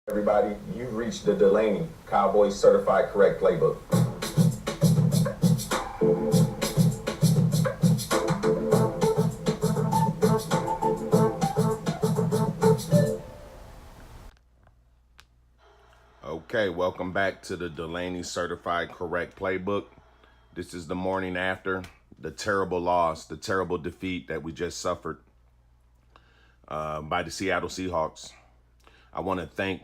Everybody, you've reached the Delaney Cowboys Certified Correct Playbook. Okay, welcome back to the Delaney Certified Correct Playbook. This is the morning after the terrible loss, the terrible defeat that we just suffered by the Seattle Seahawks. I want to thank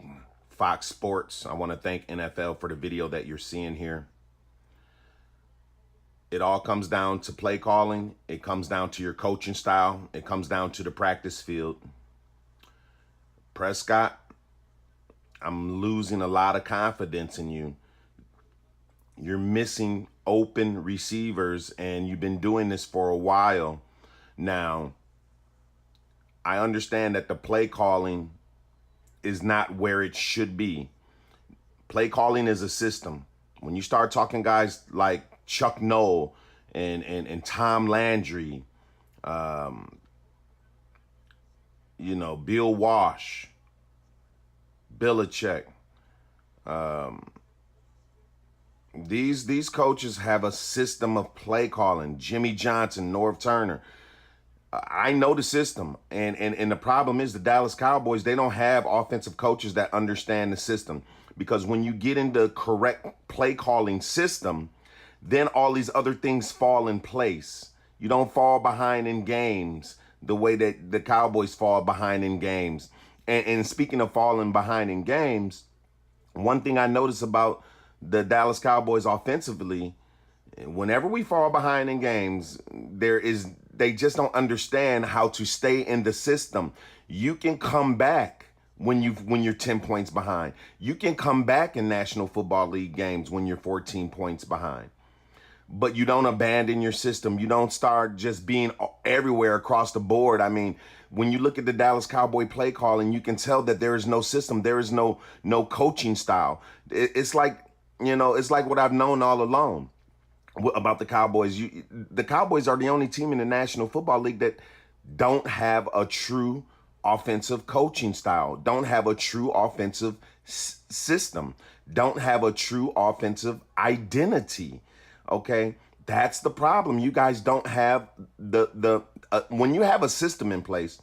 Fox Sports. I want to thank NFL for the video that you're seeing here. It all comes down to play calling. It comes down to your coaching style. It comes down to the practice field. Prescott, I'm losing a lot of confidence in you. You're missing open receivers, and you've been doing this for a while now. I understand that the play calling is not where it should be. Play calling is a system. When you start talking guys like Chuck Noll and Tom Landry, Bill Walsh, Belichick, these coaches have a system of play calling. Jimmy Johnson, Norv Turner. I know the system, and the problem is the Dallas Cowboys, they don't have offensive coaches that understand the system, because when you get into correct play calling system, then all these other things fall in place. You don't fall behind in games the way that the Cowboys fall behind in games. And speaking of falling behind in games, one thing I notice about the Dallas Cowboys offensively, whenever we fall behind in games, they just don't understand how to stay in the system. You can come back when you're 10 points behind. You can come back in National Football League games when you're 14 points behind. But you don't abandon your system. You don't start just being everywhere across the board. I mean, when you look at the Dallas Cowboy play calling, you can tell that there is no system. There is no coaching style. It's like what I've known all along about the Cowboys. The Cowboys are the only team in the National Football League that don't have a true offensive coaching style, don't have a true offensive system, don't have a true offensive identity. Okay, that's the problem. You guys don't have when you have a system in place,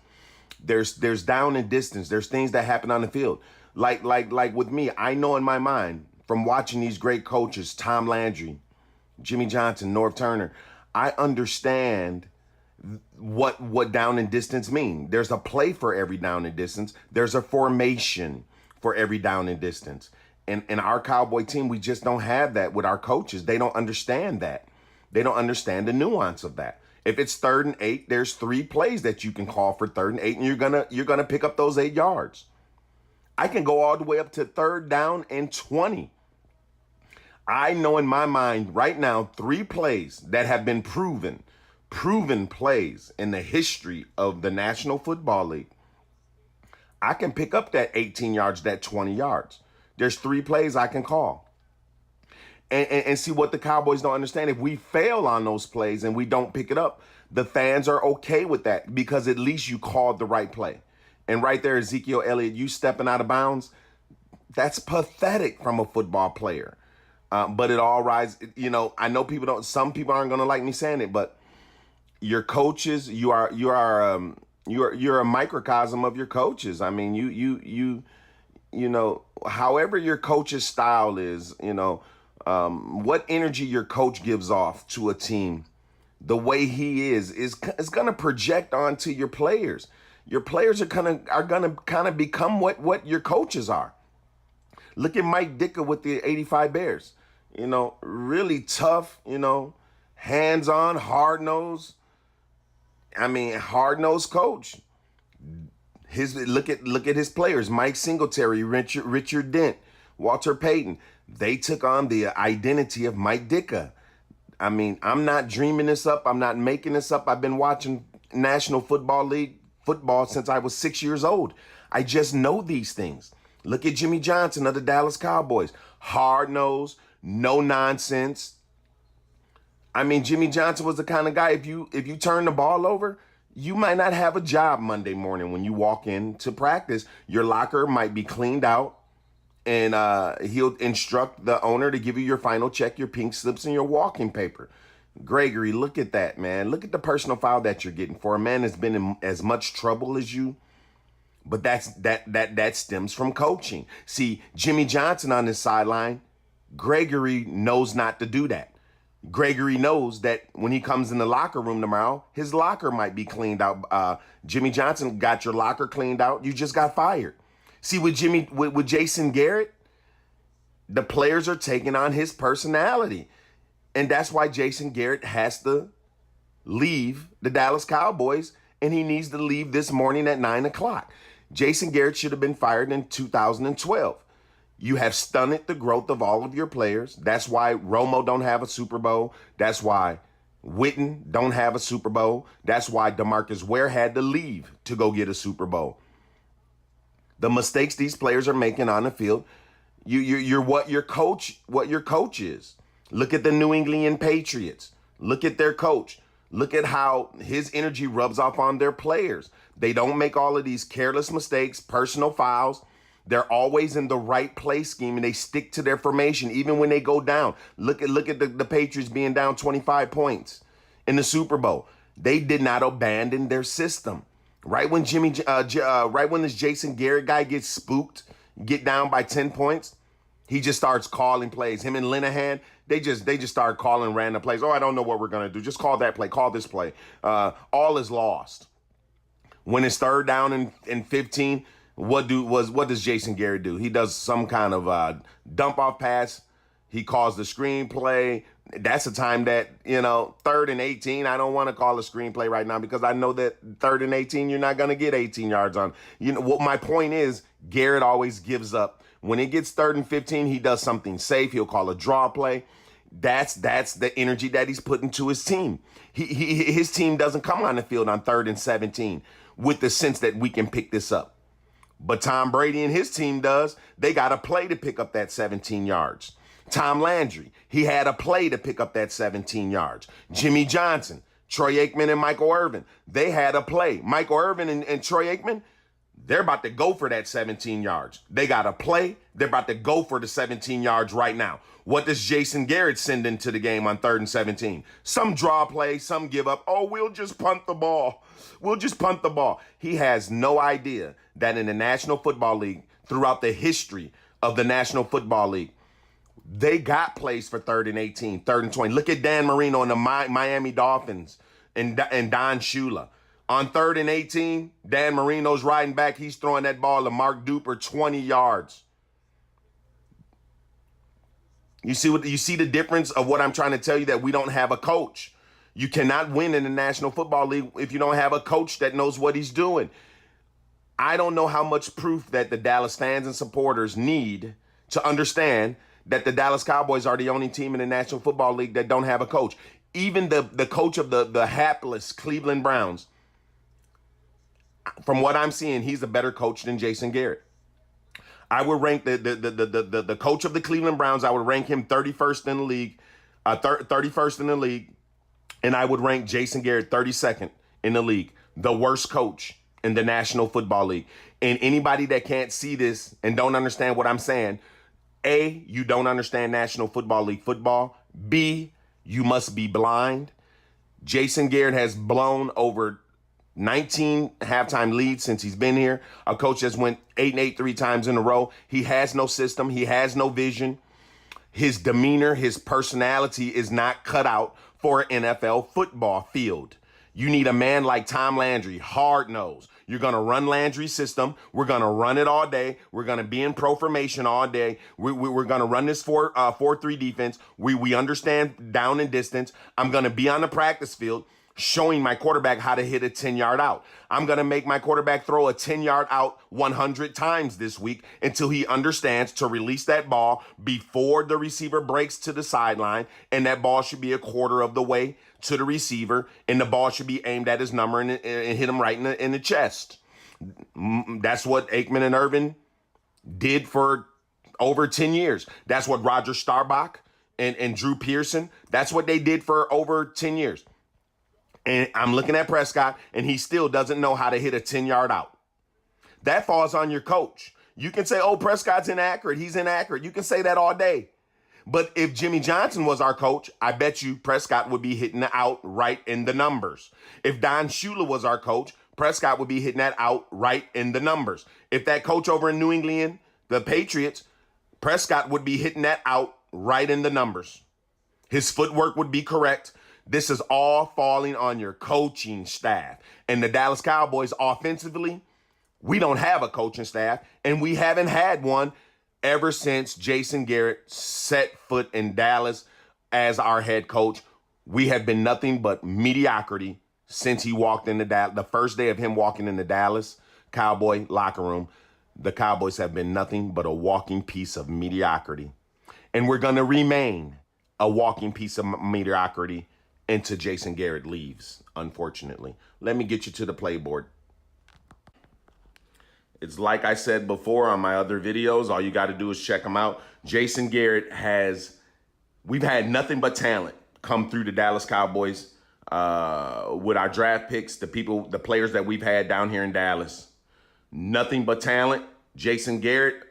there's down and distance. There's things that happen on the field. Like with me, I know in my mind from watching these great coaches, Tom Landry, Jimmy Johnson, Norv Turner, I understand what down and distance mean. There's a play for every down and distance. There's a formation for every down and distance. And our Cowboy team, we just don't have that with our coaches. They don't understand that. They don't understand the nuance of that. If it's 3rd and 8, there's 3 plays that you can call for 3rd and 8, and you're gonna pick up those 8 yards. I can go all the way up to 3rd down and 20. I know in my mind right now 3 plays that have been proven plays in the history of the National Football League. I can pick up that 18 yards, that 20 yards. There's 3 plays I can call. And see what the Cowboys don't understand. If we fail on those plays and we don't pick it up, the fans are okay with that, because at least you called the right play. And right there, Ezekiel Elliott, you stepping out of bounds, that's pathetic from a football player. But it all rises, I know some people aren't going to like me saying it, but your coaches, you're a microcosm of your coaches. I mean, however your coach's style is, what energy your coach gives off to a team, the way he is going to project onto your players. Your players are gonna kind of become what your coaches are. Look at Mike Ditka with the '85 Bears. Really tough. Hands-on, hard-nosed. Hard-nosed coach. Look at his players: Mike Singletary, Richard Dent, Walter Payton. They took on the identity of Mike Ditka. I'm not dreaming this up. I'm not making this up. I've been watching National Football League football since I was 6 years old. I just know these things. Look at Jimmy Johnson of the Dallas Cowboys. Hard-nosed, no nonsense. Jimmy Johnson was the kind of guy, if you turn the ball over, you might not have a job Monday morning when you walk into practice. Your locker might be cleaned out. and he'll instruct the owner to give you your final check, your pink slips, and your walking paper. Gregory, look at that, man. Look at the personal foul that you're getting for a man that's been in as much trouble as you. But that stems from coaching. See, Jimmy Johnson on this sideline, Gregory knows not to do that. Gregory knows that when he comes in the locker room tomorrow, his locker might be cleaned out. Jimmy Johnson got your locker cleaned out. You just got fired. See, with Jason Garrett, the players are taking on his personality. And that's why Jason Garrett has to leave the Dallas Cowboys, and he needs to leave this morning at 9 o'clock. Jason Garrett should have been fired in 2012. You have stunted the growth of all of your players. That's why Romo don't have a Super Bowl. That's why Witten don't have a Super Bowl. That's why DeMarcus Ware had to leave to go get a Super Bowl. The mistakes these players are making on the field, you're what your coach is. Look at the New England Patriots. Look at their coach. Look at how his energy rubs off on their players. They don't make all of these careless mistakes, personal fouls. They're always in the right play scheme, and they stick to their formation even when they go down. Look at the Patriots being down 25 points in the Super Bowl. They did not abandon their system. Right when this Jason Garrett guy gets spooked, get down by 10 points, he just starts calling plays. Him and Linehan, they just start calling random plays. Oh, I don't know what we're gonna do. Just call that play. Call this play. All is lost. When it's third down and 15, what does Jason Garrett do? He does some kind of dump off pass. He calls the screenplay. That's a time that, 3rd and 18, I don't want to call a screenplay right now because I know that 3rd and 18, you're not going to get 18 yards on. What my point is, Garrett always gives up. When it gets 3rd and 15, he does something safe. He'll call a draw play. That's the energy that he's putting to his team. His team doesn't come on the field on 3rd and 17 with the sense that we can pick this up. But Tom Brady and his team does. They got a play to pick up that 17 yards. Tom Landry, he had a play to pick up that 17 yards. Jimmy Johnson, Troy Aikman, and Michael Irvin, they had a play. Michael Irvin and Troy Aikman, they're about to go for that 17 yards. They got a play. They're about to go for the 17 yards right now. What does Jason Garrett send into the game on 3rd and 17? Some draw play, some give up. Oh, we'll just punt the ball. We'll just punt the ball. He has no idea that in the National Football League, throughout the history of the National Football League, they got plays for 3rd and 18, 3rd and 20. Look at Dan Marino and the Miami Dolphins and Don Shula. On 3rd and 18, Dan Marino's riding back. He's throwing that ball to Mark Duper 20 yards. You see the difference of what I'm trying to tell you, that we don't have a coach. You cannot win in the National Football League if you don't have a coach that knows what he's doing. I don't know how much proof that the Dallas fans and supporters need to understand that the Dallas Cowboys are the only team in the National Football League that don't have a coach. Even the coach of the hapless Cleveland Browns, from what I'm seeing, he's a better coach than Jason Garrett. I would rank the coach of the Cleveland Browns, I would rank him 31st in the league, 31st in the league, and I would rank Jason Garrett 32nd in the league, the worst coach in the National Football League. And anybody that can't see this and don't understand what I'm saying, A, you don't understand National Football League football. B, you must be blind. Jason Garrett has blown over 19 halftime leads since he's been here. A coach that's went 8-8 3 times in a row. He has no system. He has no vision. His demeanor, his personality is not cut out for an NFL football field. You need a man like Tom Landry, hard nose. You're going to run Landry's system. We're going to run it all day. We're going to be in pro formation all day. We're going to run this 4-3 defense. We understand down and distance. I'm going to be on the practice field showing my quarterback how to hit a 10-yard out. I'm going to make my quarterback throw a 10-yard out 100 times this week until he understands to release that ball before the receiver breaks to the sideline, and that ball should be a quarter of the way to the receiver, and the ball should be aimed at his number and hit him right in the chest. That's what Aikman and Irvin did for over 10 years. That's what Roger Staubach and Drew Pearson, that's what they did for over 10 years. And I'm looking at Prescott, and he still doesn't know how to hit a 10-yard out. That falls on your coach. You can say, oh, Prescott's inaccurate. He's inaccurate. You can say that all day. But if Jimmy Johnson was our coach, I bet you Prescott would be hitting out right in the numbers. If Don Shula was our coach, Prescott would be hitting that out right in the numbers. If that coach over in New England, the Patriots, Prescott would be hitting that out right in the numbers. His footwork would be correct. This is all falling on your coaching staff. And the Dallas Cowboys offensively, we don't have a coaching staff, and we haven't had one ever since Jason Garrett set foot in Dallas as our head coach. We have been nothing but mediocrity since he walked into Dallas. The first day of him walking into Dallas Cowboy locker room, the Cowboys have been nothing but a walking piece of mediocrity. And we're going to remain a walking piece of mediocrity until Jason Garrett leaves, unfortunately. Let me get you to the playboard. It's like I said before on my other videos. All you got to do is check them out. Jason Garrett we've had nothing but talent come through the Dallas Cowboys with our draft picks, the players that we've had down here in Dallas. Nothing but talent. Jason Garrett,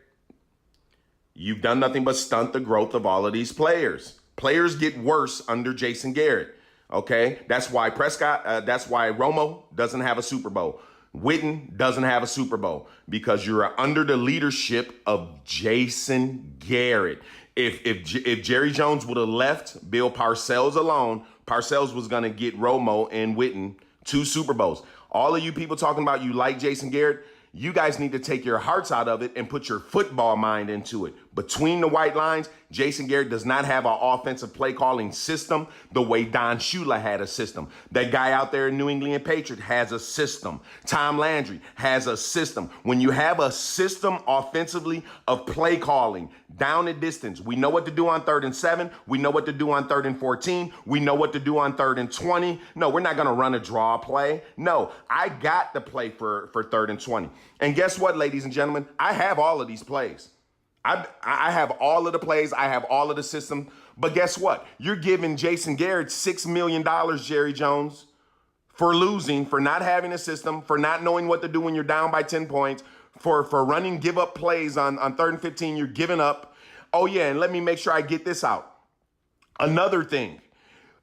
you've done nothing but stunt the growth of all of these players. Players get worse under Jason Garrett. Okay, that's why that's why Romo doesn't have a Super Bowl. Witten doesn't have a Super Bowl because you're under the leadership of Jason Garrett. If Jerry Jones would have left Bill Parcells alone, Parcells was going to get Romo and Witten 2 Super Bowls. All of you people talking about you like Jason Garrett, you guys need to take your hearts out of it and put your football mind into it. Between the white lines, Jason Garrett does not have an offensive play calling system the way Don Shula had a system. That guy out there in New England Patriot has a system. Tom Landry has a system. When you have a system offensively of play calling, down and distance, we know what to do on 3rd and 7. We know what to do on 3rd and 14. We know what to do on 3rd and 20. No, we're not going to run a draw play. No, I got the play for 3rd and 20. And guess what, ladies and gentlemen? I have all of these plays. I have all of the plays. I have all of the system. But guess what? You're giving Jason Garrett $6 million, Jerry Jones, for losing, for not having a system, for not knowing what to do when you're down by 10 points, for running give up plays on 3rd and 15. You're giving up. Oh, yeah, and let me make sure I get this out. Another thing.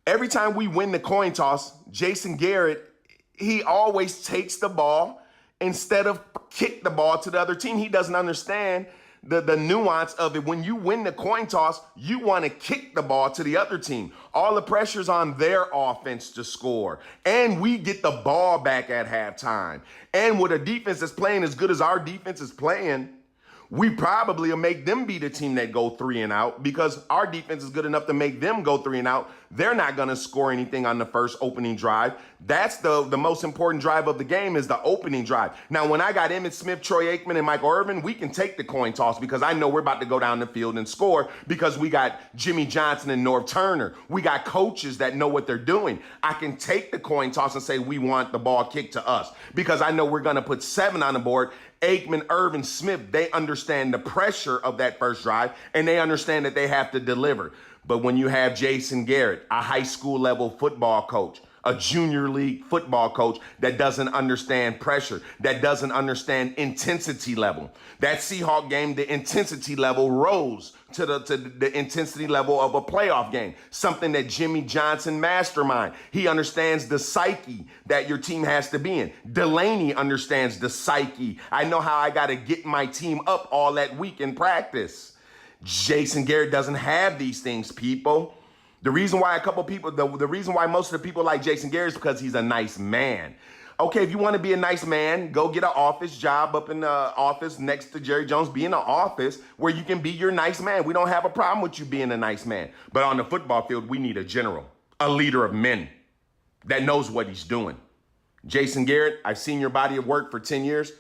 Every time we win the coin toss, Jason Garrett, he always takes the ball instead of kick the ball to the other team. He doesn't understand the nuance of it. When you win the coin toss, you want to kick the ball to the other team. All the pressure's on their offense to score. And we get the ball back at halftime. And with a defense that's playing as good as our defense is playing, we probably will make them be the team that go 3 and out because our defense is good enough to make them go 3 and out. They're not going to score anything on the first opening drive. That's the most important drive of the game is the opening drive. Now, when I got Emmitt Smith, Troy Aikman, and Michael Irvin, we can take the coin toss because I know we're about to go down the field and score because we got Jimmy Johnson and Norv Turner. We got coaches that know what they're doing. I can take the coin toss and say we want the ball kicked to us because I know we're going to put 7 on the board. Aikman, Irvin, Smith, they understand the pressure of that first drive, and they understand that they have to deliver. But when you have Jason Garrett, a high school level football coach, a junior league football coach that doesn't understand pressure, that doesn't understand intensity level. That Seahawk game, the intensity level rose to the intensity level of a playoff game, something that Jimmy Johnson mastermind. He understands the psyche that your team has to be in. Delaney understands the psyche. I know how I got to get my team up all that week in practice. Jason Garrett doesn't have these things, people. The reason why the reason why most of the people like Jason Garrett is because he's a nice man. Okay, if you want to be a nice man, go get an office job up in the office next to Jerry Jones. Be in an office where you can be your nice man. We don't have a problem with you being a nice man. But on the football field, we need a general, a leader of men that knows what he's doing. Jason Garrett, I've seen your body of work for 10 years.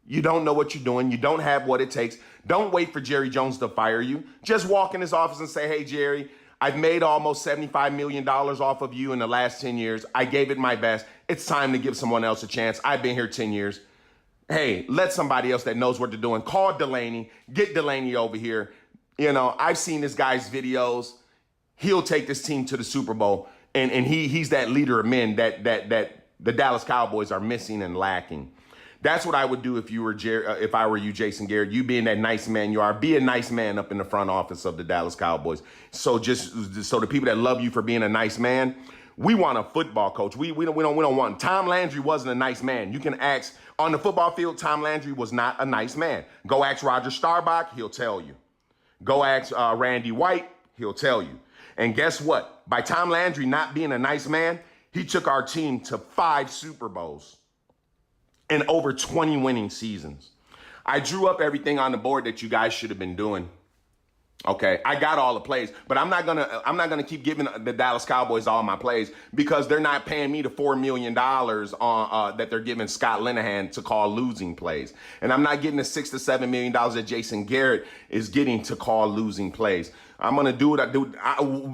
You don't know what you're doing. You don't have what it takes. Don't wait for Jerry Jones to fire you. Just walk in his office and say, hey, Jerry, I've made almost $75 million off of you in the last 10 years. I gave it my best. It's time to give someone else a chance. I've been here 10 years. Hey, let somebody else that knows what they're doing. Call Delaney. Get Delaney over here. You know, I've seen this guy's videos. He'll take this team to the Super Bowl. And he's that leader of men that the Dallas Cowboys are missing and lacking. That's what I would do if you were if I were you, Jason Garrett. You being that nice man you are, be a nice man up in the front office of the Dallas Cowboys. So just so the people that love you for being a nice man, we want a football coach. We don't want. Tom Landry wasn't a nice man. You can ask on the football field. Tom Landry was not a nice man. Go ask Roger Staubach. He'll tell you. Go ask Randy White. He'll tell you. And guess what? By Tom Landry not being a nice man, he took our team to 5 Super Bowls and over 20 winning seasons. I drew up everything on the board that you guys should have been doing. Okay, I got all the plays, but I'm not gonna keep giving the Dallas Cowboys all my plays because they're not paying me the $4 million on that they're giving Scott Linehan to call losing plays, and I'm not getting the $6 to $7 million that Jason Garrett is getting to call losing plays. I'm gonna do what I do.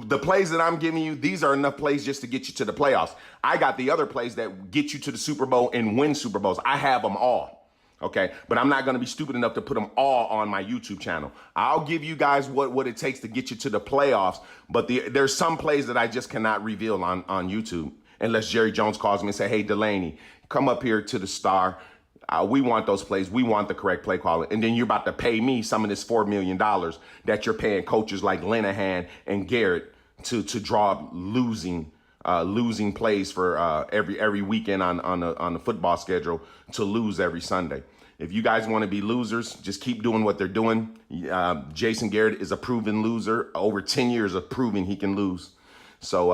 The plays that I'm giving you, these are enough plays just to get you to the playoffs. I got the other plays that get you to the Super Bowl and win Super Bowls. I have them all. Okay, but I'm not going to be stupid enough to put them all on my YouTube channel. I'll give you guys what it takes to get you to the playoffs, but there's some plays that I just cannot reveal on YouTube unless Jerry Jones calls me and say, hey, Delaney, come up here to the Star. We want those plays. We want the correct play calling. And then you're about to pay me some of this $4 million that you're paying coaches like Linehan and Garrett to draw up losing plays for every weekend on the football schedule to lose every Sunday. If you guys want to be losers, just keep doing what they're doing. Jason Garrett is a proven loser, over 10 years of proving he can lose. So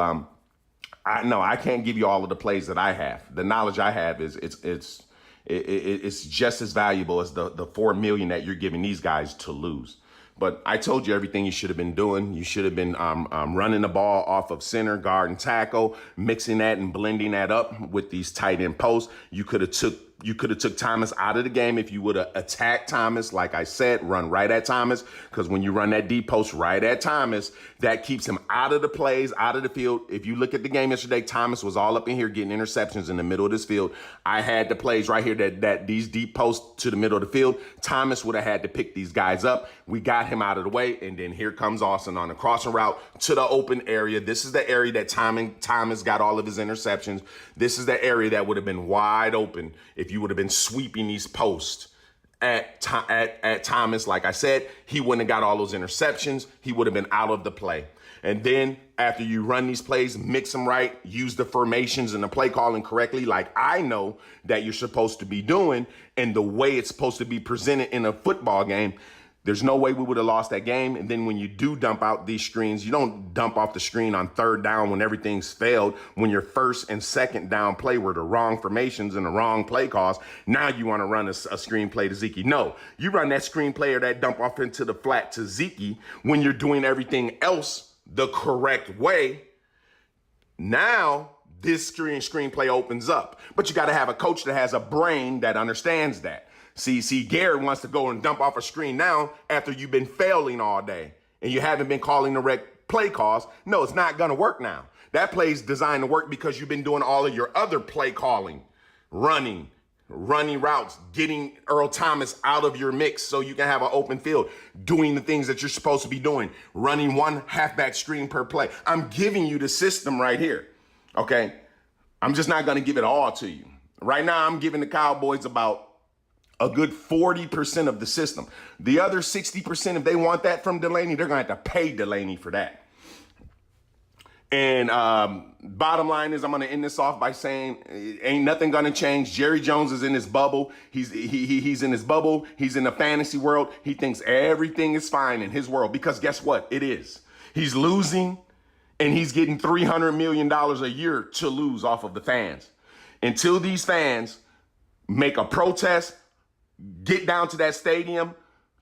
I can't give you all of the plays that I have. The knowledge I have is it's just as valuable as the $4 million that you're giving these guys to lose. But I told you everything you should have been doing. You should have been running the ball off of center, guard, and tackle, mixing that and blending that up with these tight end posts. You could have took Thomas out of the game if you would have attacked Thomas. Like I said, run right at Thomas, because when you run that deep post right at Thomas, that keeps him out of the plays, out of the field. If you look at the game yesterday, Thomas was all up in here getting interceptions in the middle of this field. I had the plays right here that these deep posts to the middle of the field, Thomas would have had to pick these guys up. We got him out of the way, and then here comes Austin on the crossing route to the open area. This is the area that Thomas got all of his interceptions. This is the area that would have been wide open if you would have been sweeping these posts at Thomas. Like I said, he wouldn't have got all those interceptions. He would have been out of the play. And then after you run these plays, mix them right, use the formations and the play calling correctly, like I know that you're supposed to be doing, and the way it's supposed to be presented in a football game, there's no way we would have lost that game. And then when you do dump out these screens, you don't dump off the screen on third down when everything's failed, when your first and second down play were the wrong formations and the wrong play calls. Now you want to run a screen play to Zeke. No, you run that screen play or that dump off into the flat to Zeke when you're doing everything else the correct way. Now this screenplay opens up. But you got to have a coach that has a brain that understands that. See, Garrett wants to go and dump off a screen now after you've been failing all day and you haven't been calling the correct play calls. No, it's not going to work now. That play's designed to work because you've been doing all of your other play calling, running routes, getting Earl Thomas out of your mix so you can have an open field, doing the things that you're supposed to be doing, running one halfback screen per play. I'm giving you the system right here, okay? I'm just not going to give it all to you. Right now, I'm giving the Cowboys about a good 40% of the system. The other 60%, if they want that from Delaney, they're going to have to pay Delaney for that. And bottom line is, I'm going to end this off by saying ain't nothing going to change. Jerry Jones is in his bubble. He's in his bubble. He's in the fantasy world. He thinks everything is fine in his world because guess what? It is. He's losing, and he's getting $300 million a year to lose off of the fans. Until these fans make a protest, get down to that stadium,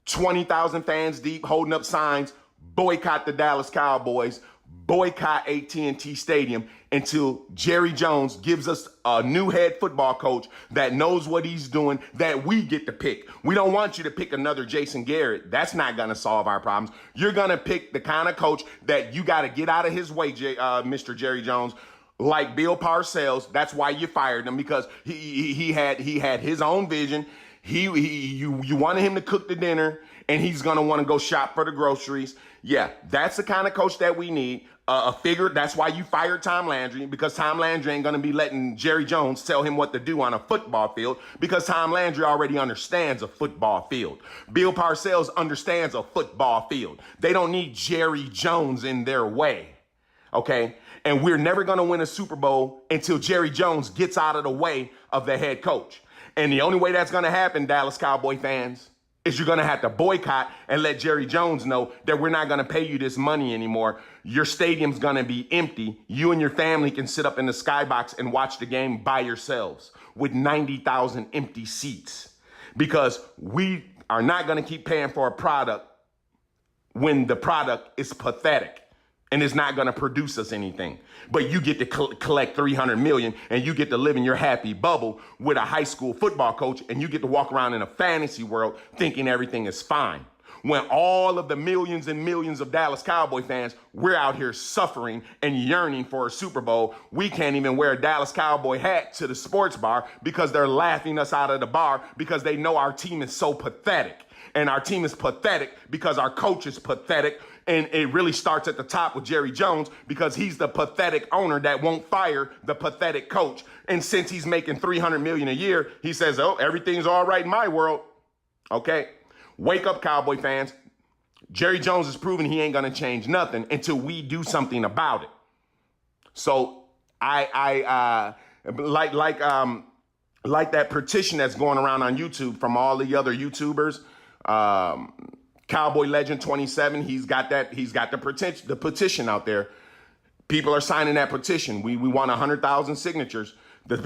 20,000 fans deep, holding up signs, boycott the Dallas Cowboys, boycott AT&T Stadium, until Jerry Jones gives us a new head football coach that knows what he's doing, that we get to pick. We don't want you to pick another Jason Garrett. That's not going to solve our problems. You're going to pick the kind of coach that you got to get out of his way, Mr. Jerry Jones, like Bill Parcells. That's why you fired him, because he had his own vision. You wanted him to cook the dinner, and he's going to want to go shop for the groceries. Yeah, that's the kind of coach that we need. A figure. That's why you fired Tom Landry, because Tom Landry ain't going to be letting Jerry Jones tell him what to do on a football field, because Tom Landry already understands a football field. Bill Parcells understands a football field. They don't need Jerry Jones in their way. Okay? And we're never going to win a Super Bowl until Jerry Jones gets out of the way of the head coach. And the only way that's going to happen, Dallas Cowboy fans, is you're going to have to boycott and let Jerry Jones know that we're not going to pay you this money anymore. Your stadium's going to be empty. You and your family can sit up in the skybox and watch the game by yourselves with 90,000 empty seats, because we are not going to keep paying for a product when the product is pathetic and it's not going to produce us anything. But you get to collect $300 million, and you get to live in your happy bubble with a high school football coach, and you get to walk around in a fantasy world thinking everything is fine. When all of the millions and millions of Dallas Cowboy fans, we're out here suffering and yearning for a Super Bowl. We can't even wear a Dallas Cowboy hat to the sports bar because they're laughing us out of the bar because they know our team is so pathetic. And our team is pathetic because our coach is pathetic. And it really starts at the top with Jerry Jones, because he's the pathetic owner that won't fire the pathetic coach. And since he's making $300 million a year, he says, oh, everything's all right in my world. Okay, wake up, Cowboy fans. Jerry Jones has proven he ain't gonna change nothing until we do something about it. So like that petition that's going around on YouTube from all the other YouTubers. Cowboy Legend 27, he's got the petition out there. People are signing that petition. We want 100,000 signatures. The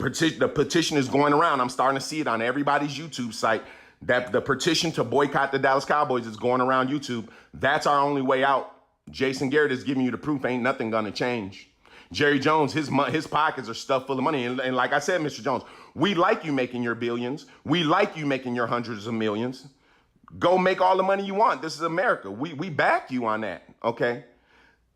petition is going around. I'm starting to see it on everybody's YouTube site. That the petition to boycott the Dallas Cowboys is going around YouTube. That's our only way out. Jason Garrett is giving you the proof. Ain't nothing gonna change. Jerry Jones, his pockets are stuffed full of money. And like I said, Mr. Jones, we like you making your billions. We like you making your hundreds of millions. Go make all the money you want. This is America. We back you on that, okay?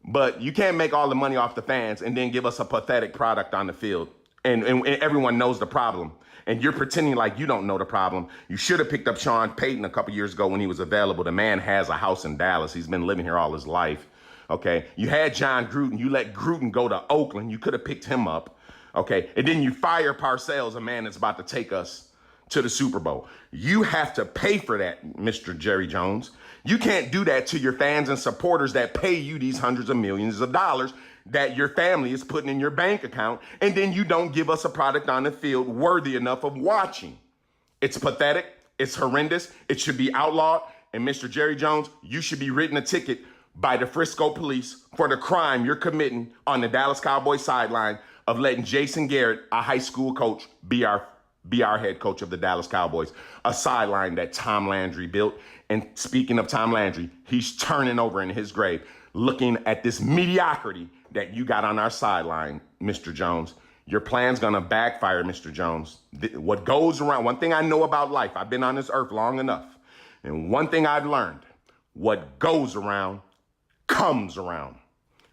But you can't make all the money off the fans and then give us a pathetic product on the field. And everyone knows the problem. And you're pretending like you don't know the problem. You should have picked up Sean Payton a couple years ago when he was available. The man has a house in Dallas. He's been living here all his life, okay? You had John Gruden. You let Gruden go to Oakland. You could have picked him up, okay? And then you fire Parcells, a man that's about to take us to the Super Bowl. You have to pay for that, Mr. Jerry Jones. You can't do that to your fans and supporters that pay you these hundreds of millions of dollars that your family is putting in your bank account, and then you don't give us a product on the field worthy enough of watching. It's pathetic. It's horrendous. It should be outlawed. And Mr. Jerry Jones, you should be written a ticket by the Frisco police for the crime you're committing on the Dallas Cowboys sideline of letting Jason Garrett, a high school coach, be our head coach of the Dallas Cowboys, a sideline that Tom Landry built. And speaking of Tom Landry, he's turning over in his grave, looking at this mediocrity that you got on our sideline, Mr. Jones. Your plan's gonna backfire, Mr. Jones. What goes around, one thing I know about life, I've been on this earth long enough, and one thing I've learned, what goes around comes around.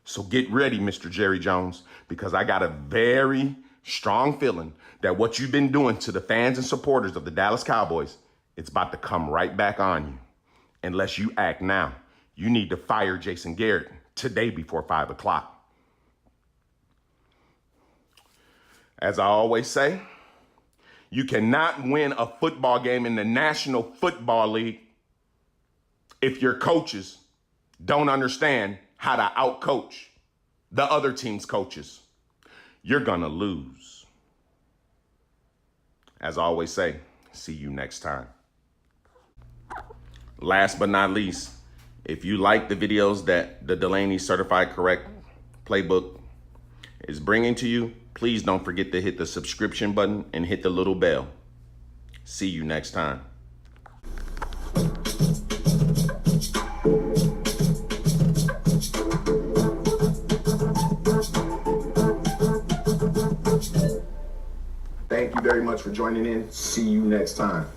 So get ready, Mr. Jerry Jones, because I got a very strong feeling that what you've been doing to the fans and supporters of the Dallas Cowboys, it's about to come right back on you. Unless you act now. You need to fire Jason Garrett today before 5 o'clock. As I always say, you cannot win a football game in the National Football League if your coaches don't understand how to outcoach the other team's coaches. You're gonna lose. As I always say, see you next time. Last but not least, if you like the videos that the Delaney Certified Correct Playbook is bringing to you, please don't forget to hit the subscription button and hit the little bell. See you next time. Thank you very much for joining in. See you next time.